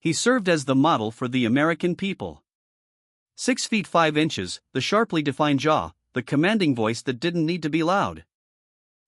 He served as the model for the American people. 6 feet 5 inches, the sharply defined jaw, the commanding voice that didn't need to be loud.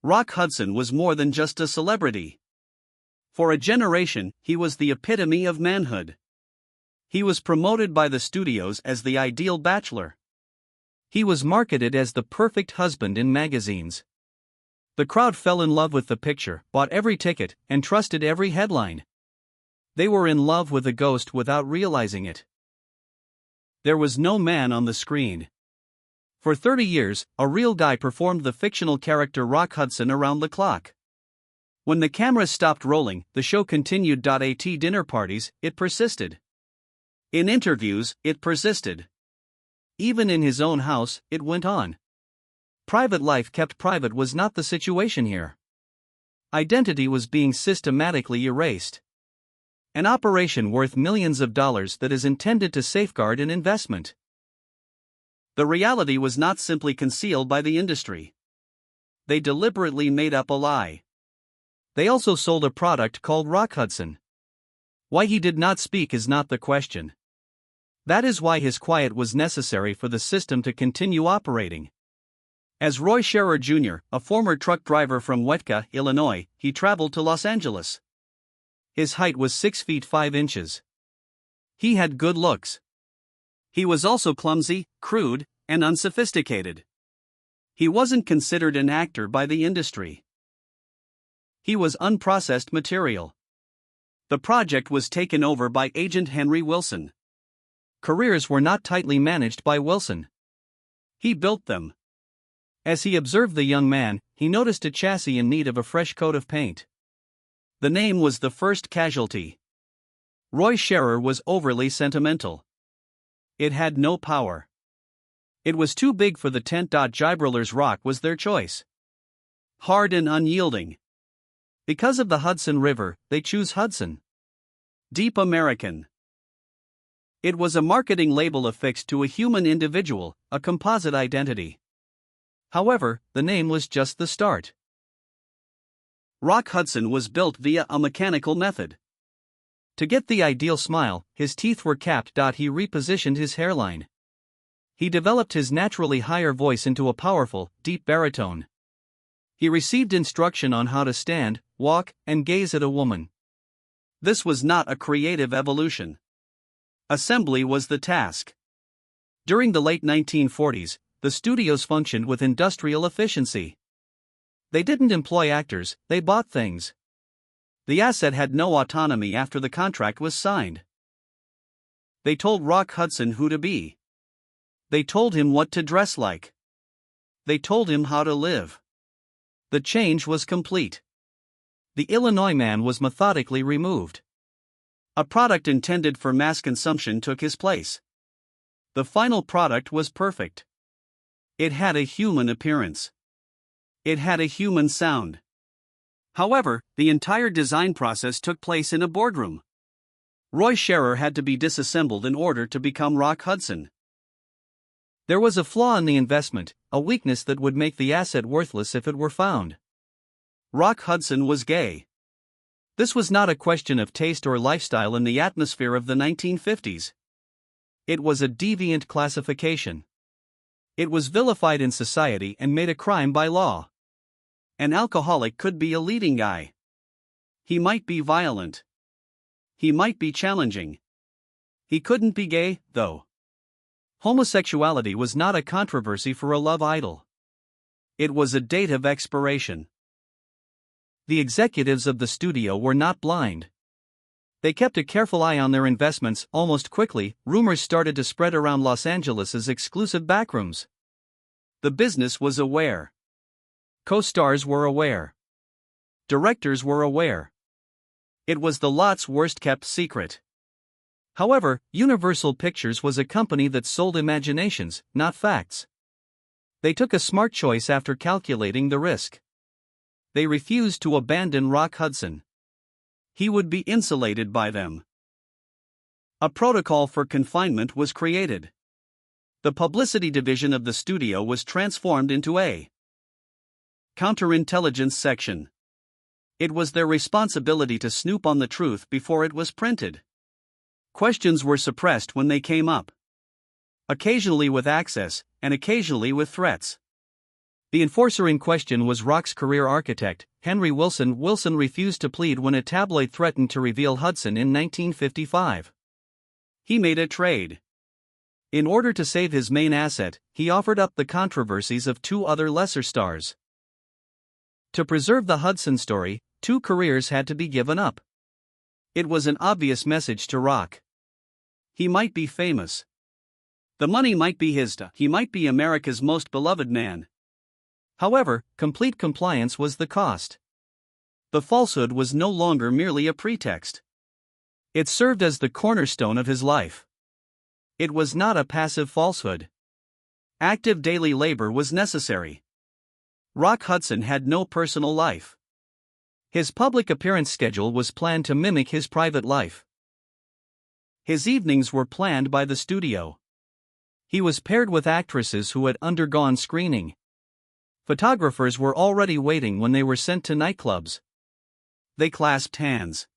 Rock Hudson was more than just a celebrity. For a generation, he was the epitome of manhood. He was promoted by the studios as the ideal bachelor. He was marketed as the perfect husband in magazines. The crowd fell in love with the picture, bought every ticket, and trusted every headline. They were in love with a ghost without realizing it. There was no man on the screen. For 30 years, a real guy performed the fictional character Rock Hudson around the clock. When the cameras stopped rolling, the show continued. At dinner parties, it persisted. In interviews, it persisted. Even in his own house, it went on. Private life kept private was not the situation here. Identity was being systematically erased. An operation worth millions of dollars that is intended to safeguard an investment. The reality was not simply concealed by the industry. They deliberately made up a lie. They also sold a product called Rock Hudson. Why he did not speak is not the question. That is why his quiet was necessary for the system to continue operating. As Roy Scherer Jr., a former truck driver from Wetka, Illinois, he traveled to Los Angeles. His height was 6 feet 5 inches. He had good looks. He was also clumsy, crude, and unsophisticated. He wasn't considered an actor by the industry. He was unprocessed material. The project was taken over by agent Henry Wilson. Careers were not tightly managed by Wilson. He built them. As he observed the young man, he noticed a chassis in need of a fresh coat of paint. The name was the first casualty. Roy Scherer was overly sentimental. It had no power. It was too big for the tent. Gibberellers Rock was their choice. Hard and unyielding. Because of the Hudson River, they choose Hudson. Deep American. It was a marketing label affixed to a human individual, a composite identity. However, the name was just the start. Rock Hudson was built via a mechanical method. To get the ideal smile, his teeth were capped. He repositioned his hairline. He developed his naturally higher voice into a powerful, deep baritone. He received instruction on how to stand, walk, and gaze at a woman. This was not a creative evolution. Assembly was the task. During the late 1940s, the studios functioned with industrial efficiency. They didn't employ actors, they bought things. The asset had no autonomy after the contract was signed. They told Rock Hudson who to be. They told him what to dress like. They told him how to live. The change was complete. The Illinois man was methodically removed. A product intended for mass consumption took his place. The final product was perfect. It had a human appearance. It had a human sound. However, the entire design process took place in a boardroom. Roy Scherer had to be disassembled in order to become Rock Hudson. There was a flaw in the investment, a weakness that would make the asset worthless if it were found. Rock Hudson was gay. This was not a question of taste or lifestyle in the atmosphere of the 1950s. It was a deviant classification. It was vilified in society and made a crime by law. An alcoholic could be a leading guy. He might be violent. He might be challenging. He couldn't be gay, though. Homosexuality was not a controversy for a love idol. It was a date of expiration. The executives of the studio were not blind. They kept a careful eye on their investments. Almost quickly, rumors started to spread around Los Angeles' exclusive backrooms. The business was aware. Co-stars were aware. Directors were aware. It was the lot's worst-kept secret. However, Universal Pictures was a company that sold imaginations, not facts. They took a smart choice after calculating the risk. They refused to abandon Rock Hudson. He would be insulated by them. A protocol for confinement was created. The publicity division of the studio was transformed into a counterintelligence section. It was their responsibility to snoop on the truth before it was printed. Questions were suppressed when they came up, occasionally with access, and occasionally with threats. The enforcer in question was Rock's career architect, Henry Wilson. Wilson refused to plead when a tabloid threatened to reveal Hudson in 1955. He made a trade. In order to save his main asset, he offered up the controversies of two other lesser stars. To preserve the Hudson story, two careers had to be given up. It was an obvious message to Rock. He might be famous. The money might be his. He might be America's most beloved man. However, complete compliance was the cost. The falsehood was no longer merely a pretext. It served as the cornerstone of his life. It was not a passive falsehood. Active daily labor was necessary. Rock Hudson had no personal life. His public appearance schedule was planned to mimic his private life. His evenings were planned by the studio. He was paired with actresses who had undergone screening. Photographers were already waiting when they were sent to nightclubs. They clasped hands.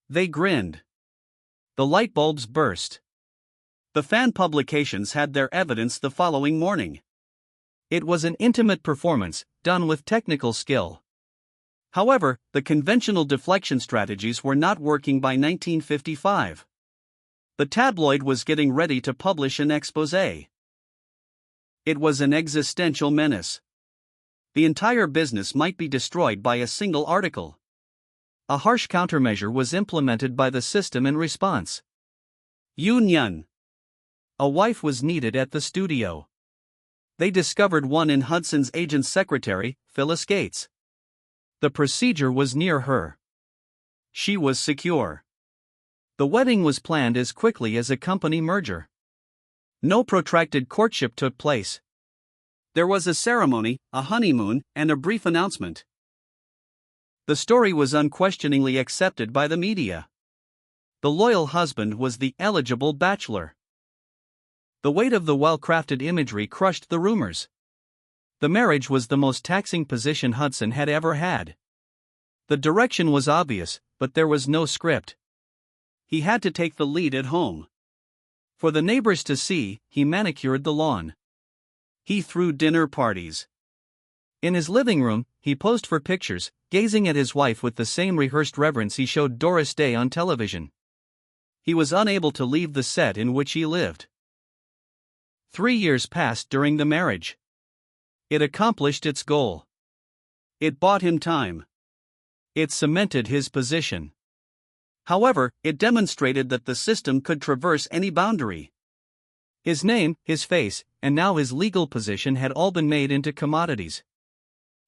They grinned. The light bulbs burst. The fan publications had their evidence the following morning. It was an intimate performance, done with technical skill. However, the conventional deflection strategies were not working by 1955. The tabloid was getting ready to publish an exposé. It was an existential menace. The entire business might be destroyed by a single article. A harsh countermeasure was implemented by the system in response. Union. A wife was needed at the studio. They discovered one in Hudson's agent's secretary, Phyllis Gates. The procedure was near her. She was secure. The wedding was planned as quickly as a company merger. No protracted courtship took place. There was a ceremony, a honeymoon, and a brief announcement. The story was unquestioningly accepted by the media. The loyal husband was the eligible bachelor. The weight of the well-crafted imagery crushed the rumors. The marriage was the most taxing position Hudson had ever had. The direction was obvious, but there was no script. He had to take the lead at home. For the neighbors to see, he manicured the lawn. He threw dinner parties. In his living room, he posed for pictures, gazing at his wife with the same rehearsed reverence he showed Doris Day on television. He was unable to leave the set in which he lived. 3 years passed during the marriage. It accomplished its goal. It bought him time. It cemented his position. However, it demonstrated that the system could traverse any boundary. His name, his face, and now his legal position had all been made into commodities.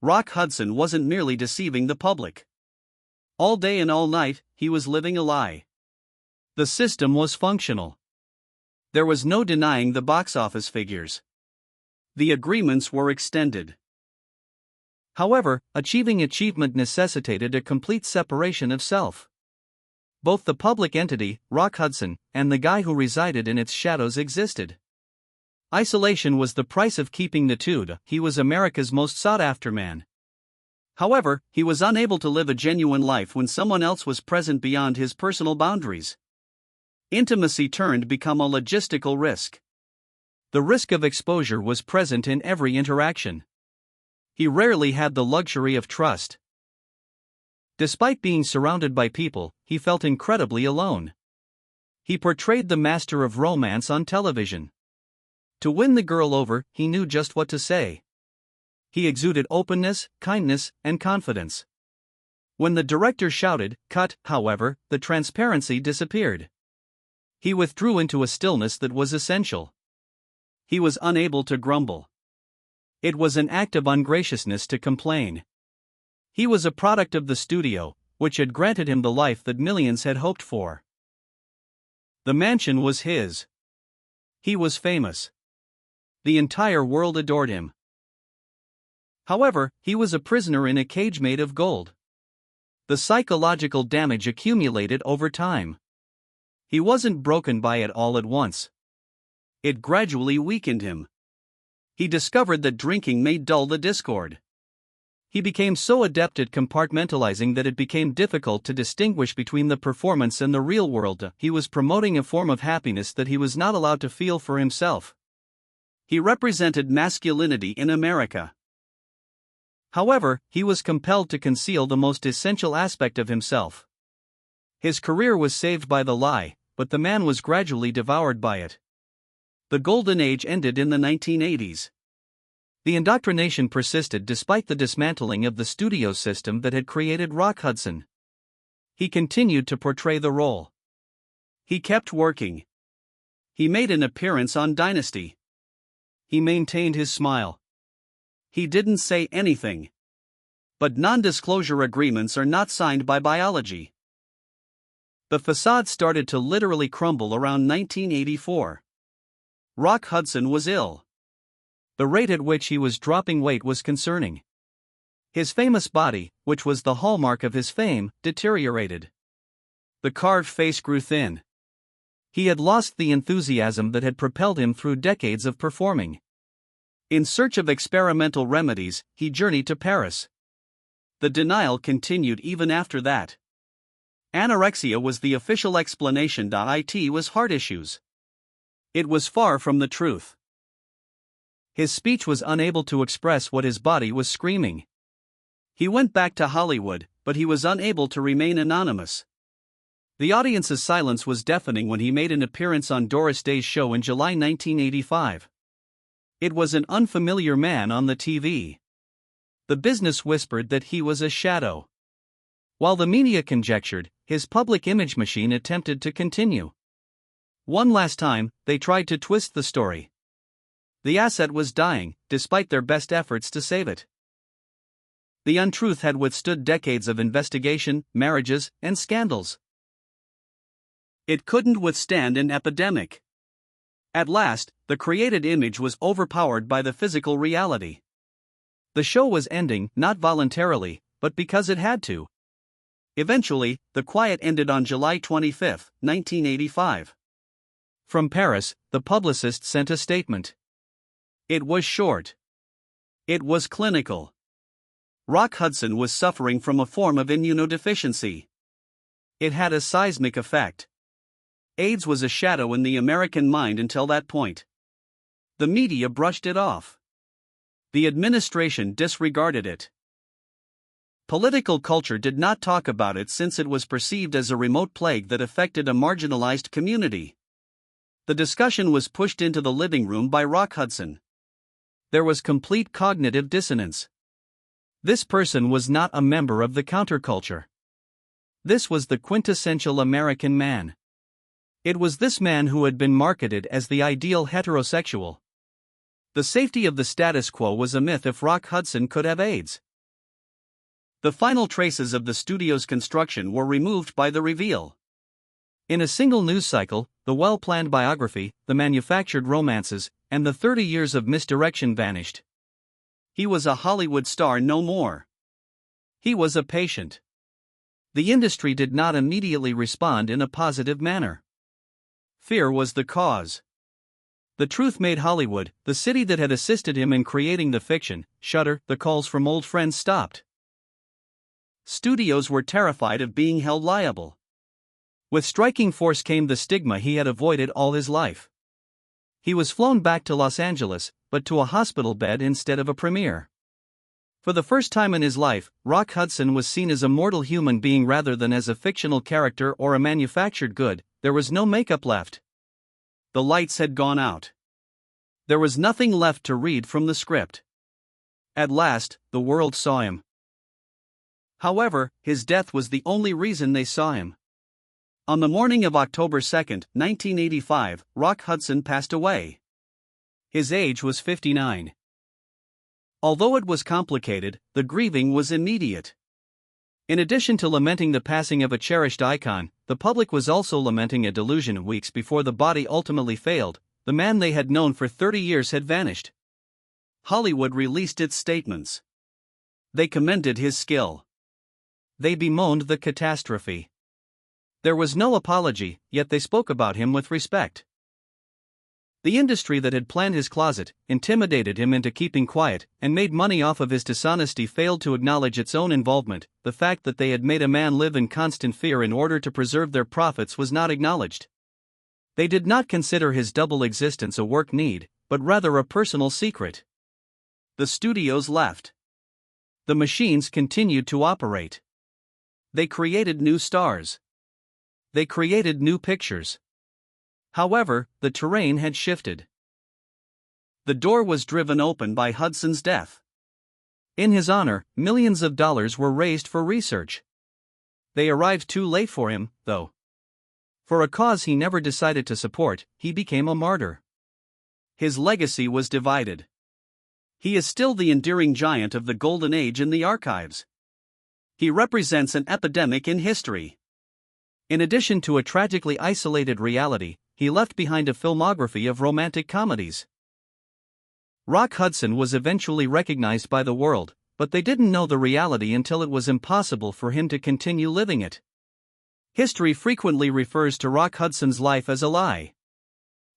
Rock Hudson wasn't merely deceiving the public. All day and all night, he was living a lie. The system was functional. There was no denying the box office figures. The agreements were extended. However, achievement necessitated a complete separation of self. Both the public entity, Rock Hudson, and the guy who resided in its shadows existed. Isolation was the price of keeping the two. He was America's most sought-after man. However, he was unable to live a genuine life when someone else was present beyond his personal boundaries. Intimacy turned become a logistical risk. The risk of exposure was present in every interaction. He rarely had the luxury of trust. Despite being surrounded by people, he felt incredibly alone. He portrayed the master of romance on television. To win the girl over, he knew just what to say. He exuded openness, kindness, and confidence. When the director shouted, "Cut," however, the transparency disappeared. He withdrew into a stillness that was essential. He was unable to grumble. It was an act of ungraciousness to complain. He was a product of the studio, which had granted him the life that millions had hoped for. The mansion was his. He was famous. The entire world adored him. However, he was a prisoner in a cage made of gold. The psychological damage accumulated over time. He wasn't broken by it all at once. It gradually weakened him. He discovered that drinking may dull the discord. He became so adept at compartmentalizing that it became difficult to distinguish between the performance and the real world. He was promoting a form of happiness that he was not allowed to feel for himself. He represented masculinity in America. However, he was compelled to conceal the most essential aspect of himself. His career was saved by the lie, but the man was gradually devoured by it. The golden age ended in the 1980s. The indoctrination persisted despite the dismantling of the studio system that had created Rock Hudson. He continued to portray the role. He kept working. He made an appearance on Dynasty. He maintained his smile. He didn't say anything. But non-disclosure agreements are not signed by biology. The facade started to literally crumble around 1984. Rock Hudson was ill. The rate at which he was dropping weight was concerning. His famous body, which was the hallmark of his fame, deteriorated. The carved face grew thin. He had lost the enthusiasm that had propelled him through decades of performing. In search of experimental remedies, he journeyed to Paris. The denial continued even after that. Anorexia was the official explanation. It was heart issues. It was far from the truth. His speech was unable to express what his body was screaming. He went back to Hollywood, but he was unable to remain anonymous. The audience's silence was deafening when he made an appearance on Doris Day's show in July 1985. It was an unfamiliar man on the TV. The business whispered that he was a shadow. While the media conjectured, his public image machine attempted to continue. One last time, they tried to twist the story. The asset was dying, despite their best efforts to save it. The untruth had withstood decades of investigation, marriages, and scandals. It couldn't withstand an epidemic. At last, the created image was overpowered by the physical reality. The show was ending, not voluntarily, but because it had to. Eventually, the quiet ended on July 25, 1985. From Paris, the publicist sent a statement. It was short. It was clinical. Rock Hudson was suffering from a form of immunodeficiency. It had a seismic effect. AIDS was a shadow in the American mind until that point. The media brushed it off. The administration disregarded it. Political culture did not talk about it since it was perceived as a remote plague that affected a marginalized community. The discussion was pushed into the living room by Rock Hudson. There was complete cognitive dissonance. This person was not a member of the counterculture. This was the quintessential American man. It was this man who had been marketed as the ideal heterosexual. The safety of the status quo was a myth if Rock Hudson could have AIDS. The final traces of the studio's construction were removed by the reveal. In a single news cycle, the well-planned biography, the manufactured romances, and the 30 years of misdirection vanished. He was a Hollywood star no more. He was a patient. The industry did not immediately respond in a positive manner. Fear was the cause. The truth made Hollywood, the city that had assisted him in creating the fiction, shudder. The calls from old friends stopped. Studios were terrified of being held liable. With striking force came the stigma he had avoided all his life. He was flown back to Los Angeles, but to a hospital bed instead of a premiere. For the first time in his life, Rock Hudson was seen as a mortal human being rather than as a fictional character or a manufactured good. There was no makeup left. The lights had gone out. There was nothing left to read from the script. At last, the world saw him. However, his death was the only reason they saw him. On the morning of October 2, 1985, Rock Hudson passed away. His age was 59. Although it was complicated, the grieving was immediate. In addition to lamenting the passing of a cherished icon, the public was also lamenting a delusion. Weeks before the body ultimately failed, the man they had known for 30 years had vanished. Hollywood released its statements. They commended his skill. They bemoaned the catastrophe. There was no apology, yet they spoke about him with respect. The industry that had planned his closet, intimidated him into keeping quiet, and made money off of his dishonesty failed to acknowledge its own involvement. The fact that they had made a man live in constant fear in order to preserve their profits was not acknowledged. They did not consider his double existence a work need, but rather a personal secret. The studios left. The machines continued to operate. They created new stars. They created new pictures. However, the terrain had shifted. The door was driven open by Hudson's death. In his honor, millions of dollars were raised for research. They arrived too late for him, though. For a cause he never decided to support, he became a martyr. His legacy was divided. He is still the enduring giant of the Golden Age in the archives. He represents an epidemic in history. In addition to a tragically isolated reality, he left behind a filmography of romantic comedies. Rock Hudson was eventually recognized by the world, but they didn't know the reality until it was impossible for him to continue living it. History frequently refers to Rock Hudson's life as a lie.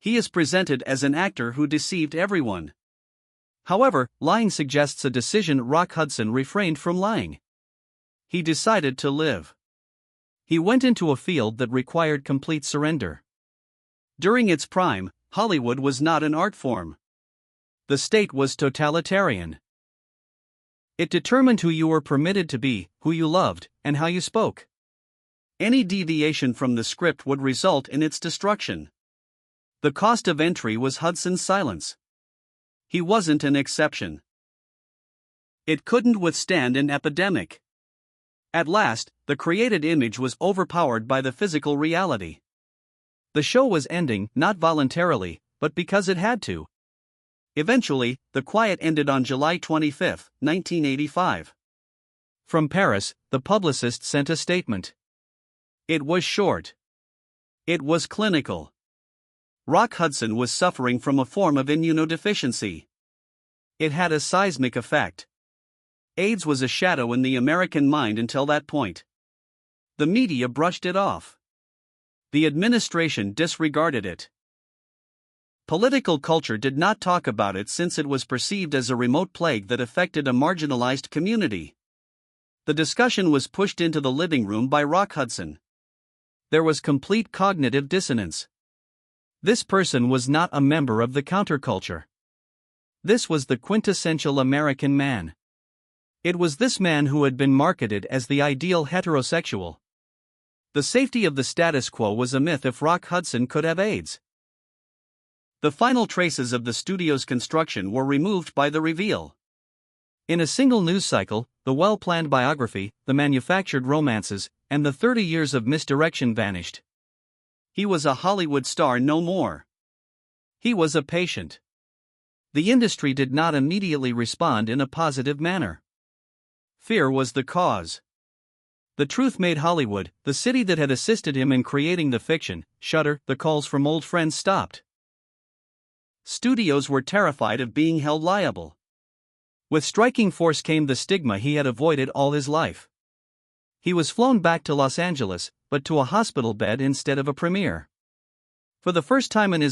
He is presented as an actor who deceived everyone. However, lying suggests a decision. Rock Hudson refrained from lying. He decided to live. He went into a field that required complete surrender. During its prime, Hollywood was not an art form. The state was totalitarian. It determined who you were permitted to be, who you loved, and how you spoke. Any deviation from the script would result in its destruction. The cost of entry was Hudson's silence. He wasn't an exception. It couldn't withstand an epidemic. At last, the created image was overpowered by the physical reality. The show was ending, not voluntarily, but because it had to. Eventually, the quiet ended on July 25, 1985. From Paris, the publicist sent a statement. It was short. It was clinical. Rock Hudson was suffering from a form of immunodeficiency. It had a seismic effect. AIDS was a shadow in the American mind until that point. The media brushed it off. The administration disregarded it. Political culture did not talk about it since it was perceived as a remote plague that affected a marginalized community. The discussion was pushed into the living room by Rock Hudson. There was complete cognitive dissonance. This person was not a member of the counterculture. This was the quintessential American man. It was this man who had been marketed as the ideal heterosexual. The safety of the status quo was a myth if Rock Hudson could have AIDS. The final traces of the studio's construction were removed by the reveal. In a single news cycle, the well-planned biography, the manufactured romances, and the 30 years of misdirection vanished. He was a Hollywood star no more. He was a patient. The industry did not immediately respond in a positive manner. Fear was the cause. The truth made Hollywood, the city that had assisted him in creating the fiction, shudder. The calls from old friends stopped. Studios were terrified of being held liable. With striking force came the stigma he had avoided all his life. He was flown back to Los Angeles, but to a hospital bed instead of a premiere. For the first time in his